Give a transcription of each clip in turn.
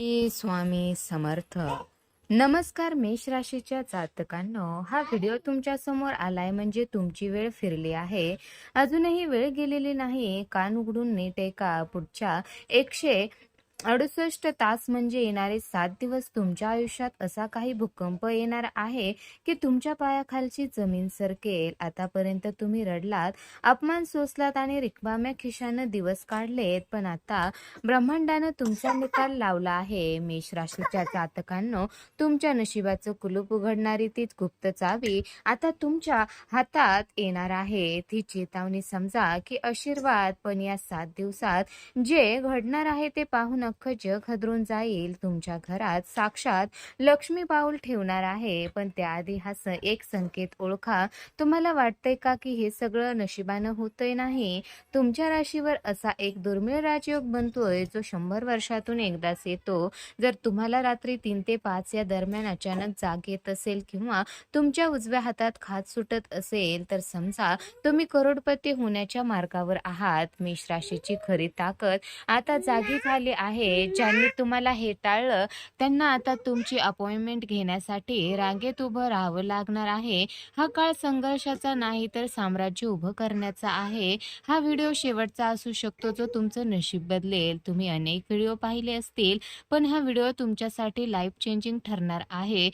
स्वामी समर्थ. नमस्कार मेष राशीच्या जातकांनो, हा व्हिडिओ तुमच्या समोर आलाय म्हणजे तुमची वेळ फिरली आहे. अजूनही वेळ गेलेली नाही. कान उघडून नीट ऐका. पुढच्या 168 तास म्हणजे येणारे 7 दिवस तुमच्या आयुष्यात असा काही भूकंप येणार आहे की तुमच्या पायाखालची जमीन सरकेल. आतापर्यंत तुम्ही रडलात, अपमान सोसलात आणि रिकाम्या खिशानं दिवस काढलेत, पण आता ब्रह्मांडानं तुमचा निकाल लावला आहे. मेष राशीच्या जातकांनो, तुमच्या नशिबाचं कुलूप उघडणारी तीच गुप्त चावी आता तुमच्या हातात येणार आहे. ती चेतावणी समजा की आशीर्वाद. पण या 7 दिवसात जे घडणार आहे ते पाहून अख्खं जग हादरून जाईल. तुमच्या घरात साक्षात लक्ष्मी पाऊल ठेवणार आहे. पण त्याआधी एक संकेत ओळखा. तुम्हाला वाटतंय का की हे सगळं नशिबानं होतंय? नाही, तुमच्या राशीवर असा एक दुर्मिळ राजयोग बनतोय जो 100 वर्षातून एकदाच येतो. जर तुम्हाला रात्री 3 ते 5 या दरम्यान अचानक जाग येत असेल किंवा तुमच्या उजव्या हातात खाज सुटत असेल तर समजा तुम्ही करोडपती होण्याच्या मार्गावर आहात. मेष राशीची खरी ताकद आता जागी झाली आहे. ज्यांनी तुम्हाला हे टाळलं त्यांना आता तुमची अपॉइंटमेंट घेण्यासाठी रांगेत उभं राहावं लागणार आहे. हा काळ संघर्षाचा नाही तर साम्राज्य उभं करण्याचा आहे. हा व्हिडिओ शेवटचा असू शकतो जो तुमचं नशीब बदलेल. तुम्ही अनेक व्हिडिओ पाहिले असतील, पण हा व्हिडिओ तुमच्यासाठी लाईफ चेंजिंग ठरणार आहे.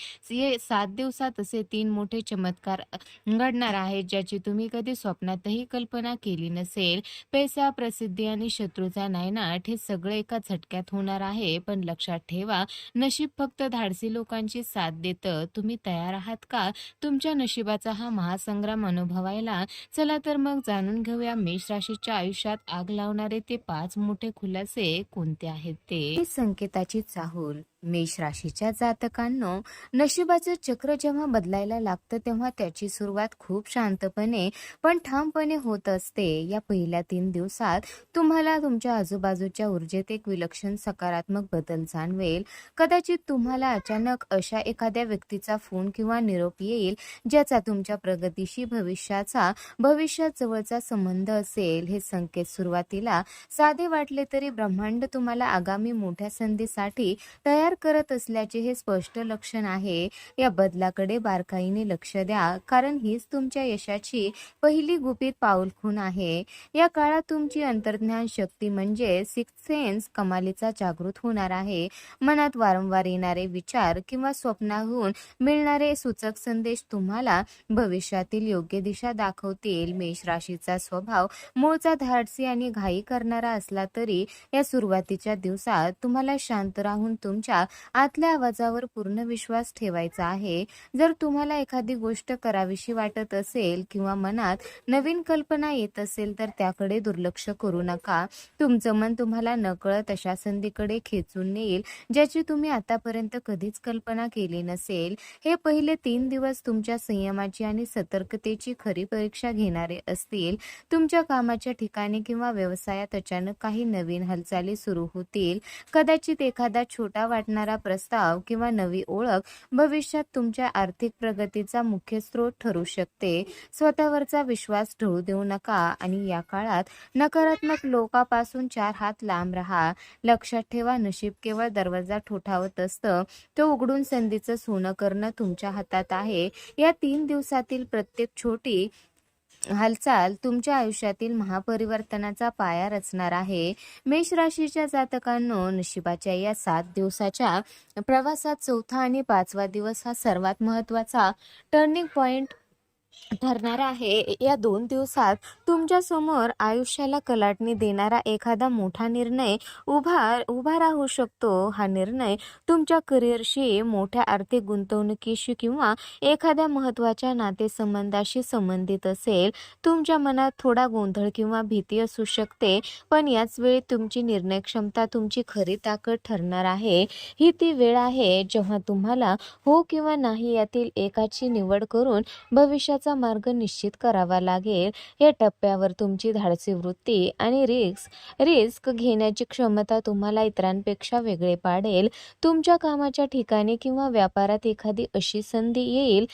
7 दिवसात असे 3 मोठे चमत्कार घडणार आहेत ज्याची तुम्ही कधी स्वप्नातही कल्पना केली नसेल. पैसा, प्रसिद्धी आणि शत्रूचा नायनाट हे सगळे एका झटक्यात होणार आहे. पण लक्षात ठेवा, नशीब फक्त धाडसी लोकांची साथ देतं. तुम्ही तयार आहात का तुमच्या नशिबाचा हा महासंग्राम अनुभवायला? चला तर मग जाणून घेऊया मेष राशीच्या आयुष्यात आग लावणारे ते 5 मोठे खुलासे कोणते आहेत ते. संकेताची चाहूल. मेष राशीच्या जातकांनो, नशिबाचं चक्र जेव्हा बदलायला लागतं तेव्हा त्याची सुरुवात खूप शांतपणे पण ठामपणे होत असते. या पहिल्या 3 दिवसात तुम्हाला तुमच्या आजूबाजूच्या ऊर्जेत एक विलक्षण सकारात्मक बदल जाणवेल. कदाचित तुम्हाला अचानक अशा एखाद्या व्यक्तीचा फोन किंवा निरोप येईल ज्याचा तुमच्या प्रगतीशी भविष्यात जवळचा संबंध असेल. हे संकेत सुरुवातीला साधे वाटले तरी ब्रह्मांड तुम्हाला आगामी मोठ्या संधीसाठी तयार करत असल्याचे हे स्पष्ट लक्षण आहे. या बदलाकडे बारकाईने लक्ष द्या, कारण हीच तुमच्या यशाची पहिली गुपित पाऊलखुण आहे. या काळात तुमची अंतर्ज्ञान शक्ती म्हणजे सिक्स्थ सेन्स कमालीचा जागृत होणार आहे. मनात वारंवार येणारे विचार किंवा स्वप्नाहून मिळणारे सूचक संदेश तुम्हाला भविष्यातील योग्य दिशा दाखवतील. मेष राशीचा स्वभाव मूळचा धाडसी आणि घाई करणारा असला तरी या सुरुवातीच्या दिवसात तुम्हाला शांत राहून तुमच्या आतल्या आवाजावर पूर्ण विश्वास ठेवायचा आहे. जर तुम्हाला एखादी गोष्ट करावीशी वाटत असेल किंवा मनात नवीन कल्पना येत असेल तर त्याकडे दुर्लक्ष करू नका. तुमचं मन तुम्हाला नकळत अशा संधीकडे खेचून नेईल ज्याची तुम्ही आतापर्यंत कधीच कल्पना केली नसेल. हे पहिले 3 दिवस तुमच्या संयमाची आणि सतर्कतेची खरी परीक्षा घेणारे असतील. तुमच्या कामाच्या ठिकाणी किंवा व्यवसायात अचानक काही नवीन हालचाली सुरू होतील. कदाचित एखादा छोटा वाटणारा प्रस्ताव किंवा नवी ओळख भविष्यात तुमच्या आर्थिक प्रगतीचा मुख्य स्रोत ठरू शकते. स्वतःवरचा विश्वास ढळू देऊ नका आणि या काळात नकारात्मक लोकांपासून 4 हात लांब राहा. लक्षात ठेवा, नशीब केवळ दरवाजा ठोठावत असतं, तो उघडून संधीचं सोनं करणं तुमच्या हातात आहे. या 3 दिवसातील प्रत्येक छोटी हालचाल तुमच्या आयुष्यातील महापरिवर्तनाचा पाया रचणार आहे. मेष राशीच्या जातकांनो, नशिबाच्या या 7 दिवसाच्या प्रवासात चौथा आणि 5वा दिवस हा सर्वात महत्त्वाचा टर्निंग पॉइंट ठरणार आहे. या 2 दिवसात तुमच्या समोर आयुष्याला कलाटणी देणारा एखादा मोठा निर्णय उभा राहू शकतो. हा निर्णय तुमच्या करिअरशी, मोठ्या आर्थिक गुंतवणुकीशी किंवा एखाद्या महत्त्वाच्या नातेसंबंधाशी संबंधित असेल. तुमच्या मनात थोडा गोंधळ किंवा भीती असू शकते, पण याच वेळी तुमची निर्णय क्षमता तुमची खरी ताकद ठरणार आहे. ही ती वेळ आहे जेव्हा तुम्हाला हो किंवा नाही यातील एकाची निवड करून भविष्याचा मार्ग निश्चित करावा लागेल. या टप्प्यावर तुमची धाडसी वृत्ती आणि रिस्क घेण्याची क्षमता तुम्हाला इतरांपेक्षा वेगळे पाडेल. तुमच्या कामाच्या ठिकाणी किंवा व्यापारात एखादी अशी संधी येईल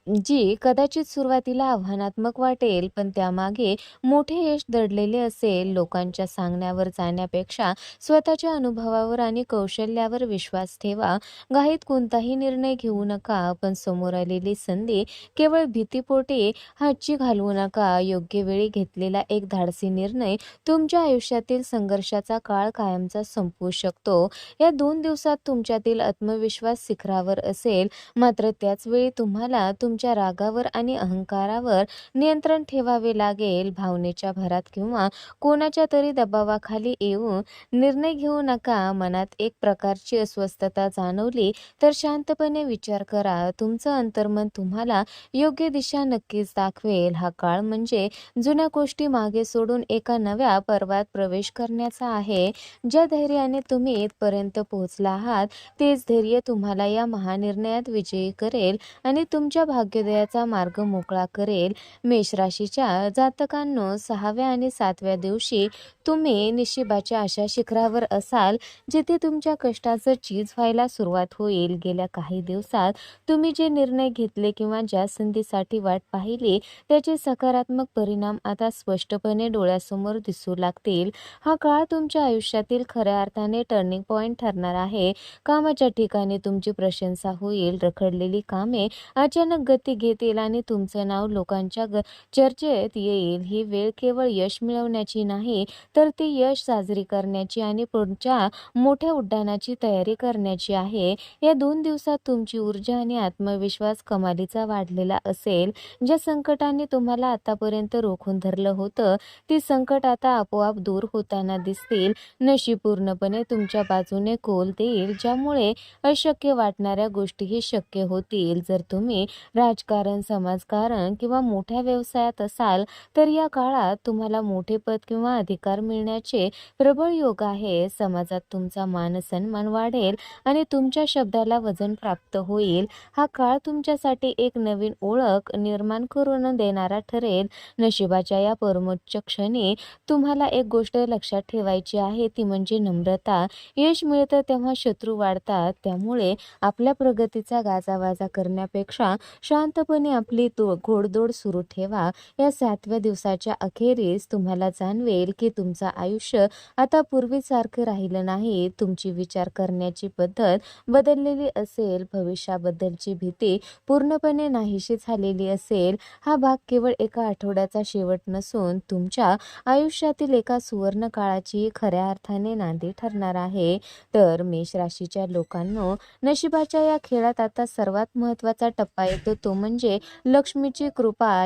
जी कदाचित सुरुवातीला आव्हानात्मक वाटेल, पण त्यामागे मोठे यश दडलेले असेल. लोकांच्या सांगण्यावर जाण्यापेक्षा स्वतःच्या अनुभवावर आणि कौशल्यावर विश्वास ठेवा. घाईत कोणताही निर्णय घेऊ नका, पण समोर आलेली संधी केवळ भीतीपोटी हातची घालवू नका. योग्य वेळी घेतलेला एक धाडसी निर्णय तुमच्या आयुष्यातील संघर्षाचा काळ कायमचा संपवू शकतो. या 2 दिवसात तुमच्यातील आत्मविश्वास शिखरावर असेल, मात्र त्याच वेळी तुम्हाला तुमच्या रागावर आणि अहंकारावर नियंत्रण ठेवावे लागेल. भावनेच्या भरात किंवा कोणाच्या तरी दबावाखाली येऊन निर्णय घेऊ नका. मनात एक प्रकारची अस्वस्थता जाणवली तर शांतपणे विचार करा. तुमचं अंतर्मन तुम्हाला योग्य दिशा नक्कीच दाखवेल. हा काळ म्हणजे जुन्या गोष्टी मागे सोडून एका नव्या पर्वात प्रवेश करण्याचा आहे. ज्या धैर्याने तुम्ही इथपर्यंत पोहोचला आहात, तेच धैर्य तुम्हाला या महानिर्णयात विजयी करेल आणि तुमच्या भाग्योदयाचा मार्ग मोकळा करेल. मेष राशीच्या जातकांनो, 6व्या आणि 7व्या दिवशी तुम्ही नशिबाच्या अशा शिखरावर असाल जिथे तुमच्या कष्टाचं चीज व्हायला सुरुवात होईल. गेल्या काही दिवसात तुम्ही जे निर्णय घेतले किंवा ज्या संधीसाठी वाट पाहिली, त्याचे सकारात्मक परिणाम आता स्पष्टपणे डोळ्यासमोर दिसू लागतील. हा काळ तुमच्या आयुष्यातील खऱ्या अर्थाने टर्निंग पॉइंट ठरणार आहे. कामाच्या ठिकाणी तुमची प्रशंसा होईल. रखडलेली कामे अचानक गती घेतील आणि तुमचं नाव लोकांच्या चर्चेत येईल. ही वेळ केवळ यश मिळवण्याची नाही, तर ती यश साजरी करण्याची आणि पुढच्या मोठ्या उड्डाणाची तयारी करण्याची आहे. या 2 दिवसात तुमची ऊर्जा आणि आत्मविश्वास कमालीचा वाढलेला असेल. ज्या संकटांनी तुम्हाला आतापर्यंत रोखून धरलं होतं, ती संकट आता आपोआप दूर होताना दिसतील. नशीब पूर्णपणे तुमच्या बाजूने कौल देईल, ज्यामुळे अशक्य वाटणाऱ्या गोष्टीही शक्य होतील. जर तुम्ही राजकारण, समाजकारण किंवा मोठ्या व्यवसायात असाल, तर या काळात तुम्हाला मोठे पद किंवा अधिकार मिळण्याचे प्रबळ योग आहे. समाजात तुमचा मान-सन्मान वाढेल आणि तुमच्या शब्दाला वजन प्राप्त होईल. हा काळ तुमच्यासाठी एक नवीन ओळख निर्माण करून देणारा ठरेल. नशिबाच्या या परमोच्च क्षणी तुम्हाला एक गोष्ट लक्षात ठेवायची आहे, ती म्हणजे नम्रता. यश मिळतं तेव्हा शत्रू वाढतात, त्यामुळे आपल्या प्रगतीचा गाजावाजा करण्यापेक्षा शांतपणे आपली घोडदौड सुरू ठेवा. या 7व्या दिवसाच्या अखेरीस तुम्हाला जाणवेल की तुमचं आयुष्य आता पूर्वीसारखं राहिलं नाही. तुमची विचार करण्याची पद्धत बदललेली असेल. भविष्याबद्दलची भीती पूर्णपणे नाहीशी झालेली असेल. हा भाग केवळ एका आठवड्याचा शेवट नसून तुमच्या आयुष्यातील एका सुवर्ण काळाची खऱ्या अर्थाने नांदी ठरणार आहे. तर मेष राशीच्या लोकांनो, नशिबाच्या या खेळात आता सर्वात महत्त्वाचा टप्पा येतो, तो म्हणजे लक्ष्मीची कृपा.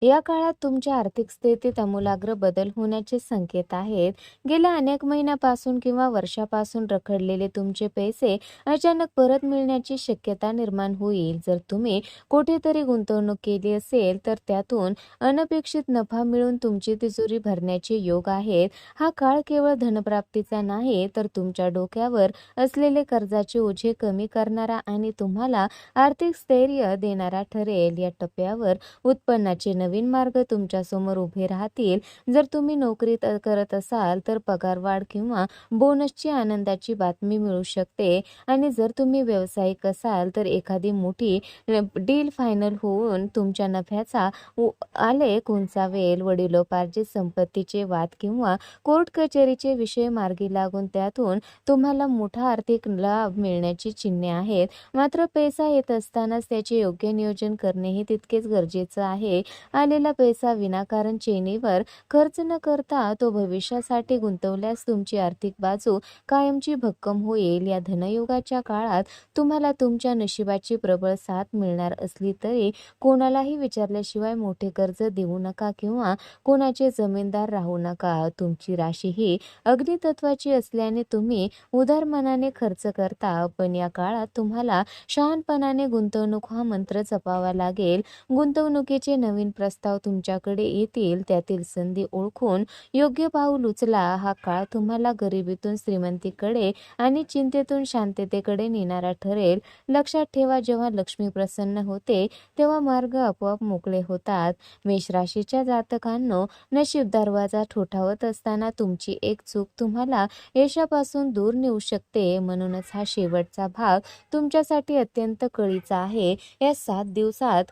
या काळात तुमच्या आर्थिक स्थितीत आमूलाग्र बदल होण्याचे संकेत आहेत. गेल्या अनेक महिन्यापासून किंवा वर्षापासून रखडलेले तुमचे पैसे अचानक परत मिळण्याची शक्यता निर्माण होईल. जर तुम्ही कुठेतरी गुंतवणूक केली असेल, तर त्यातून अनपेक्षित नफा मिळून तुमची तिजोरी भरण्याचे योग आहेत. हा काळ केवळ धनप्राप्तीचा नाही, तर तुमच्या डोक्यावर असलेले कर्जाचे ओझे कमी करणारा आणि तुम्हाला आर्थिक स्थैर्य देणारा ठरेल. या टप्प्यावर उत्पन्नाचे नवीन मार्ग तुमच्यासमोर उभे राहतील. जर तुम्ही नोकरीत करत असाल, तर पगारवाढ किंवा बोनसची आनंदाची बातमी मिळू शकते आणि जर तुम्ही व्यावसायिक असाल, तर एखादी मोठी डील फायनल होऊन तुमच्या नफ्याचा आलेख उंचावेल. वडिलोपार्जित संपत्तीचे वाद किंवा कोर्ट कचेरीचे विषय मार्गी लागून त्यातून तुम्हाला मोठा आर्थिक लाभ मिळण्याची चिन्हे आहेत. मात्र पैसा येत असतानाच त्याचे योग्य नियोजन करणेही तितकेच गरजेचं आहे. आलेला पैसा विनाकारण चैनीवर खर्च न करता तो भविष्यासाठी गुंतवल्यास तुमची आर्थिक बाजू कायमची भक्कम होईल. या धनयोगाच्या काळात तुम्हाला तुमच्या नशिबाची प्रबळ साथ मिळणार असली तरी कोणालाही विचारल्याशिवाय मोठे कर्ज देऊ नका किंवा कोणाचे जमीनदार राहू नका. तुमची राशी ही अग्नितत्वाची असल्याने तुम्ही उदार मनाने खर्च करता, पण या काळात तुम्हाला शहाणपणाने गुंतवणूक हा मंत्र जपावा लागेल. गुंतवणुकीचे नवीन प्रस्ताव तुमच्याकडे येतील, त्यातील संधी ओळखून योग्य पाऊल उचला. हा काळ तुम्हाला गरिबीतून श्रीमंतीकडे आणि चिंतेतून शांततेकडे नेणारा ठरेल. लक्षात ठेवा, जेव्हा लक्ष्मी प्रसन्न होते तेव्हा मार्ग आपोआप मोकळे होतात. मेष राशीच्या जातकांनो, नशीब दरवाजा ठोठावत असताना तुमची एक चूक तुम्हाला यशापासून दूर नेऊ शकते. म्हणूनच हा शेवटचा भाग तुमच्यासाठी अत्यंत कळीचा आहे. या 7 दिवसात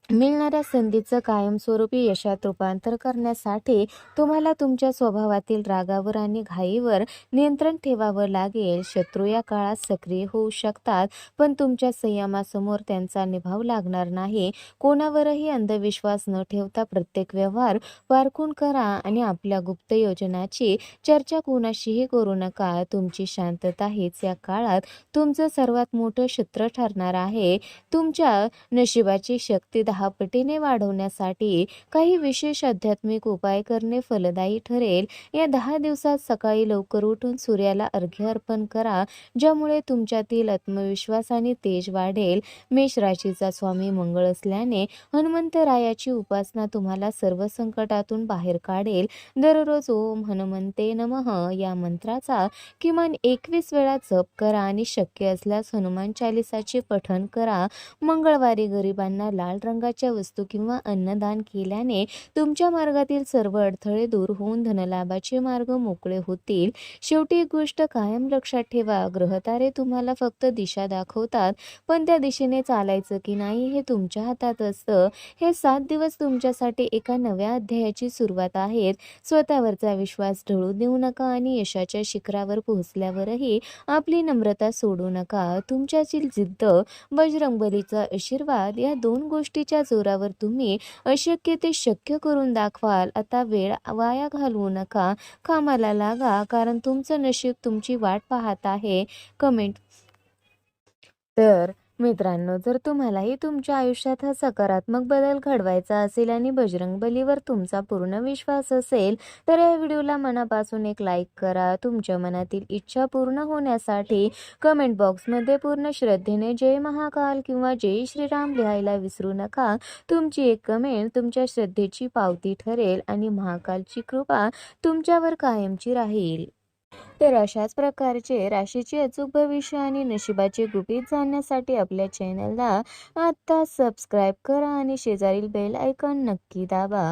मिळणाऱ्या संधीचं कायमस्वरूपी यशात रूपांतर करण्यासाठी तुम्हाला तुमच्या स्वभावातील रागावर आणि घाईवर नियंत्रण ठेवावं लागेल. शत्रू या काळात सक्रिय होऊ शकतात, पण तुमच्या संयमासमोर त्यांचा निभाव लागणार नाही. कोणावरही अंधविश्वास न ठेवता प्रत्येक व्यवहार पारखून करा आणि आपल्या गुप्त योजनाची चर्चा कोणाशीही करू नका. तुमची शांतता हीच या काळात तुमचं सर्वात मोठं शस्त्र ठरणार आहे. तुमच्या नशिबाची शक्ती 10 पटीने वाढवण्यासाठी काही विशेष आध्यात्मिक उपाय करणे फलदायी ठरेल. या 10 दिवसात सकाळी लवकर उठून सूर्याला अर्घ्य अर्पण करा, ज्यामुळे तुमच्यातील आत्मविश्वास आणि तेज वाढेल. मेष राशीचा स्वामी मंगळ असल्याने हनुमंतरायाची उपासना तुम्हाला सर्व संकटातून बाहेर काढेल. दररोज ओम हनुमंते नमः या मंत्राचा किमान 21 वेळा जप करा आणि शक्य असल्यास हनुमान चालिसाचे पठण करा. मंगळवारी गरिबांना लाल रंगाच्या वस्तू किंवा अन्नदान केल्याने तुमच्या मार्गातील सर्व अडथळे दूर होऊन धनलाभाचे मार्ग मोकळे होतील. शेवटी एक गोष्ट कायम लक्षात ठेवा, ग्रहतारे तुम्हाला फक्त दिशा दाखवतात, पण त्या दिशेने चालायचं की नाही हे तुमच्या हातात असतं. हे 7 दिवस तुमच्यासाठी एका नव्या अध्यायाची सुरुवात आहेत. स्वतःवरचा विश्वास ढळू देऊ नका आणि यशाच्या शिखरावर पोहोचल्यावरही आपली नम्रता सोडू नका. तुमच्यातील जिद्द, बजरंगबलीचा आशीर्वाद या 2 गोष्टीच्या जोरावर तुम्ही अशक्य ते शक्य करून दाखवाल. आता वेळ वाया घालवू नका, कामाला लागा, कारण तुमचं नशीब तुमची वाट पाहत आहे. कमेंट. तर मित्रांनो, जर तुम्हालाही तुमच्या आयुष्यात हा सकारात्मक बदल घडवायचा असेल आणि बजरंगबलीवर तुमचा पूर्ण विश्वास असेल, तर या व्हिडिओला मनापासून एक लाईक करा. तुमच्या मनातील इच्छा पूर्ण होण्यासाठी कमेंट बॉक्समध्ये पूर्ण श्रद्धेने जय महाकाल किंवा जय श्रीराम लिहायला विसरू नका. तुमची एक कमेंट तुमच्या श्रद्धेची पावती ठरेल आणि महाकालची कृपा तुमच्यावर कायमची राहील. तर अशाच प्रकारचे राशीचे अचूक भविष्य आणि नशिबाचे गुपित जाणण्यासाठी आपल्या चॅनलला आत्ता सबस्क्राईब करा आणि शेजारील बेल आयकॉन नक्की दाबा.